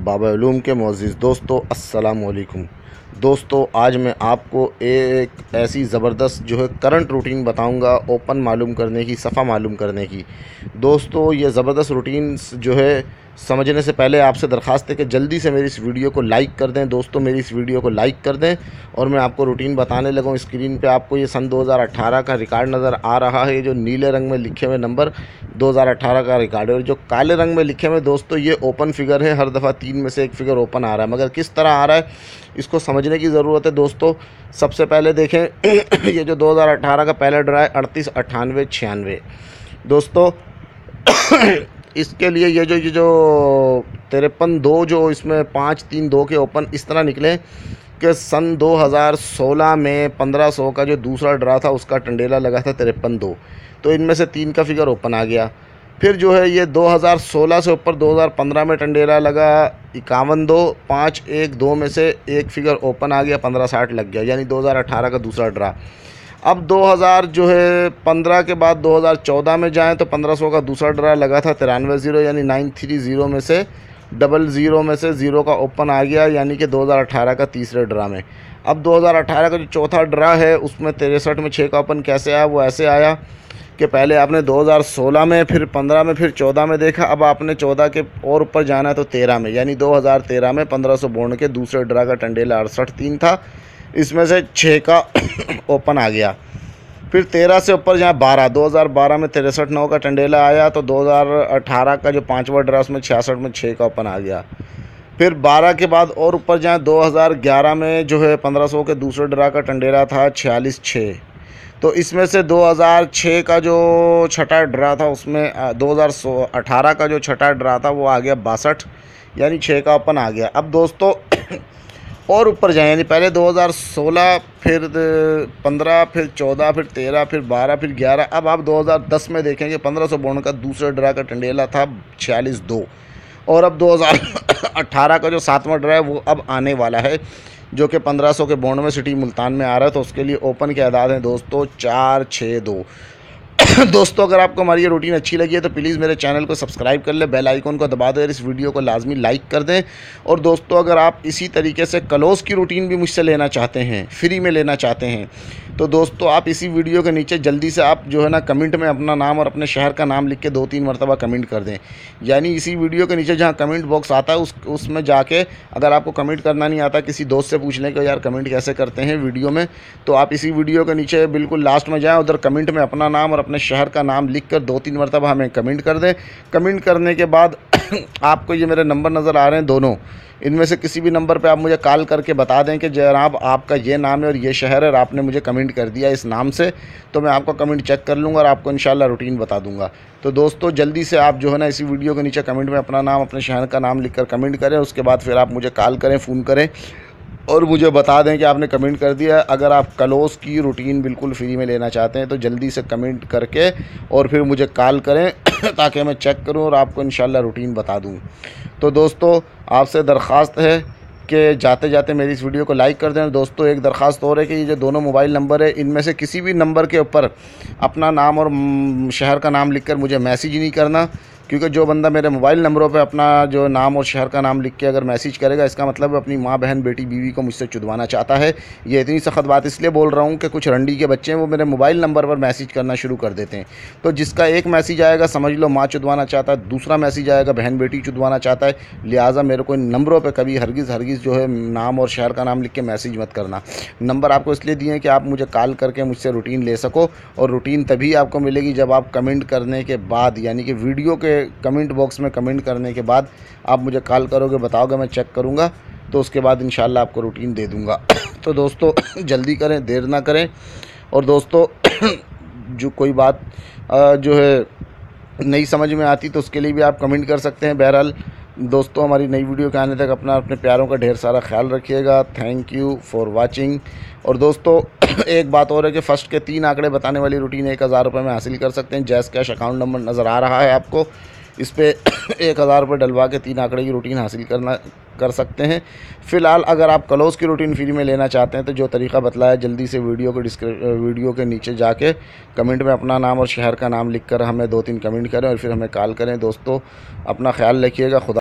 बाबा उलूम के मुअज़्ज़िज़ दोस्तों, अस्सलामु अलैकुम। दोस्तों, आज मैं आपको एक ऐसी ज़बरदस्त जो है करंट रूटीन बताऊंगा, ओपन मालूम करने की, सफ़ा मालूम करने की। दोस्तों, ये ज़बरदस्त रूटीन जो है समझने से पहले आपसे दरख्वास्त है कि जल्दी से मेरी इस वीडियो को लाइक कर दें। दोस्तों, मेरी इस वीडियो को लाइक कर दें और मैं आपको रूटीन बताने लगा हूँ। स्क्रीन पे आपको ये सन 2018 का रिकॉर्ड नज़र आ रहा है। ये जो नीले रंग में लिखे हुए नंबर 2018 का रिकॉर्ड है, और जो काले रंग में लिखे हुए दोस्तों ये ओपन फिगर है। हर दफ़ा 3 में से एक फ़िगर ओपन आ रहा है, मगर किस तरह आ रहा है इसको समझने की ज़रूरत है। दोस्तों, सबसे पहले देखें ये जो 2018 का पहला ड्रा है 38, 98, 96। दोस्तों इसके लिए ये जो 53-2 जो इसमें 5-3-2 के ओपन इस तरह निकले कि सन 2016 में 1500 का जो दूसरा ड्रा था उसका टंडेला लगा था 53-2, तो इनमें से 3 का फिगर ओपन आ गया। फिर जो है ये 2016 से ऊपर 2015 में टंडेला लगा 51-2, 5-1-2 में से एक फिगर ओपन आ गया, 1560 लग गया, यानी 2018 का दूसरा ड्रा। अब 2000 जो है 15 के बाद 2014 में जाएं तो 1500 का दूसरा ड्रा लगा था 93-0, यानी 930 में से 00 में से 0 का ओपन आ गया, यानी कि 2018 का तीसरे ड्रा में। अब 2018 का जो चौथा ड्रा है उसमें 63 में 6 का ओपन कैसे आया, वो ऐसे आया कि पहले आपने 2016 में, फिर 15 में, फिर 14 में देखा। अब आपने 14 के और ऊपर जाना है तो 13 में, यानी 2013 में 1500 बोर्ड के दूसरे ड्रा का टंडेला 68-3 था, इसमें से 6 का ओपन आ गया। फिर 13 से ऊपर जहाँ 2012 में 63-9 का टंडेला आया, तो 2018 का जो पाँचवा ड्रा उसमें 66 में 6 का ओपन आ गया। फिर 12 के बाद और ऊपर जहाँ 2011 में जो है 1500 के दूसरे ड्रा का टंडेला था 46-6, तो इसमें से 2006 का जो छठा ड्रा था उसमें 2018 का जो छठा ड्रा था वो आ गया 62, यानी 6 का ओपन आ गया। अब दोस्तों और ऊपर जाएं, यानी पहले 2016, फिर 15, फिर 14, फिर 13, फिर 12, फिर 11। अब आप 2010 में देखेंगे 1500 बोर्ड का दूसरे ड्रा का टंडेला था 46-2, और अब 2018 का जो सातवां ड्रा है वो अब आने वाला है, जो कि 1500 के बोर्ड में सिटी मुल्तान में आ रहा है। तो उसके लिए ओपन के आदाद हैं दोस्तों 4-6-2। दोस्तों, अगर आपको हमारी ये रूटीन अच्छी लगी है तो प्लीज़ मेरे चैनल को सब्सक्राइब कर ले, बेल आइकन को दबा दें, इस वीडियो को लाजमी लाइक कर दें। और दोस्तों, अगर आप इसी तरीके से क्लोज़ की रूटीन भी मुझसे लेना चाहते हैं, फ्री में लेना चाहते हैं, तो दोस्तों आप इसी वीडियो के नीचे जल्दी से आप जो है ना कमेंट में अपना नाम और अपने शहर का नाम लिख के 2-3 मरतबा कमेंट कर दें। यानी इसी वीडियो के नीचे जहाँ कमेंट बॉक्स आता है उसमें जाके, अगर आपको कमेंट करना नहीं आता, किसी दोस्त से पूछ लें कि यार कमेंट कैसे करते हैं वीडियो में, तो आप इसी वीडियो के नीचे बिल्कुल लास्ट में जाएँ, उधर कमेंट में अपना नाम और अपने शहर का नाम लिख कर 2-3 मरतबा हमें कमेंट कर दें। कमेंट करने के बाद आपको ये मेरे नंबर नज़र आ रहे हैं दोनों, इनमें से किसी भी नंबर पे आप मुझे कॉल करके बता दें कि जनाब आपका ये नाम है और ये शहर है और आपने मुझे कमेंट कर दिया इस नाम से, तो मैं आपका कमेंट चेक कर लूँगा और आपको इंशाल्लाह रूटीन बता दूँगा। तो दोस्तों, जल्दी से आप जो है ना इसी वीडियो के नीचे कमेंट में अपना नाम, अपने शहर का नाम लिख कर कमेंट करें। उसके बाद फिर आप मुझे कॉल करें, फ़ोन करें और मुझे बता दें कि आपने कमेंट कर दिया। अगर आप क्लोज़ की रूटीन बिल्कुल फ्री में लेना चाहते हैं तो जल्दी से कमेंट करके और फिर मुझे कॉल करें ताकि मैं चेक करूं और आपको इंशाल्लाह रूटीन बता दूं। तो दोस्तों, आपसे दरख्वास्त है कि जाते जाते मेरी इस वीडियो को लाइक कर दें। दोस्तों, एक दरख्वास्त और है कि ये जो दोनों मोबाइल नंबर है, इनमें से किसी भी नंबर के ऊपर अपना नाम और शहर का नाम लिखकर मुझे मैसेज नहीं करना, क्योंकि जो बंदा मेरे मोबाइल नंबरों पे अपना जो नाम और शहर का नाम लिख के अगर मैसेज करेगा, इसका मतलब अपनी माँ, बहन, बेटी, बीवी को मुझसे चुदवाना चाहता है। ये इतनी सख्त बात इसलिए बोल रहा हूँ कि कुछ रंडी के बच्चे हैं, वो मेरे मोबाइल नंबर पर मैसेज करना शुरू कर देते हैं। तो जिसका एक मैसेज आएगा समझ लो माँ चुदवाना चाहता है, दूसरा मैसेज आएगा बहन बेटी चुदवाना चाहता है। लिहाजा मेरे को इन नंबरों पर कभी हरगिज़ जो है नाम और शहर का नाम लिख के मैसेज मत करना। नंबर आपको इसलिए दिए हैं कि आप मुझे कॉल करके मुझसे रूटीन ले सको, और रूटीन तभी आपको मिलेगी जब आप कमेंट करने के बाद, यानी कि वीडियो के कमेंट बॉक्स में कमेंट करने के बाद आप मुझे कॉल करोगे, बताओगे, मैं चेक करूंगा, तो उसके बाद इंशाल्लाह आपको रूटीन दे दूंगा। तो दोस्तों, जल्दी करें, देर ना करें। और दोस्तों जो कोई बात जो है नहीं समझ में आती तो उसके लिए भी आप कमेंट कर सकते हैं। बहरहाल दोस्तों, हमारी नई वीडियो के आने तक अपने प्यारों का ढेर सारा ख्याल रखिएगा। Thank you for watching. और दोस्तों एक बात और है कि फ़र्स्ट के 3 आंकड़े बताने वाली रूटीन 1000 रुपये में हासिल कर सकते हैं। जैस कैश अकाउंट नंबर नज़र आ रहा है आपको, इस पर 1000 रुपये डलवा के 3 आंकड़े की रूटीन हासिल कर सकते हैं। फ़िलहाल अगर आप क्लोज़ की रूटीन फ्री में लेना चाहते हैं तो जो तरीका बतलाया, जल्दी से वीडियो के नीचे जाके कमेंट में अपना नाम और शहर का नाम लिखकर हमें 2-3 कमेंट करें और फिर हमें कॉल करें। दोस्तों, अपना ख्याल रखिएगा। खुदा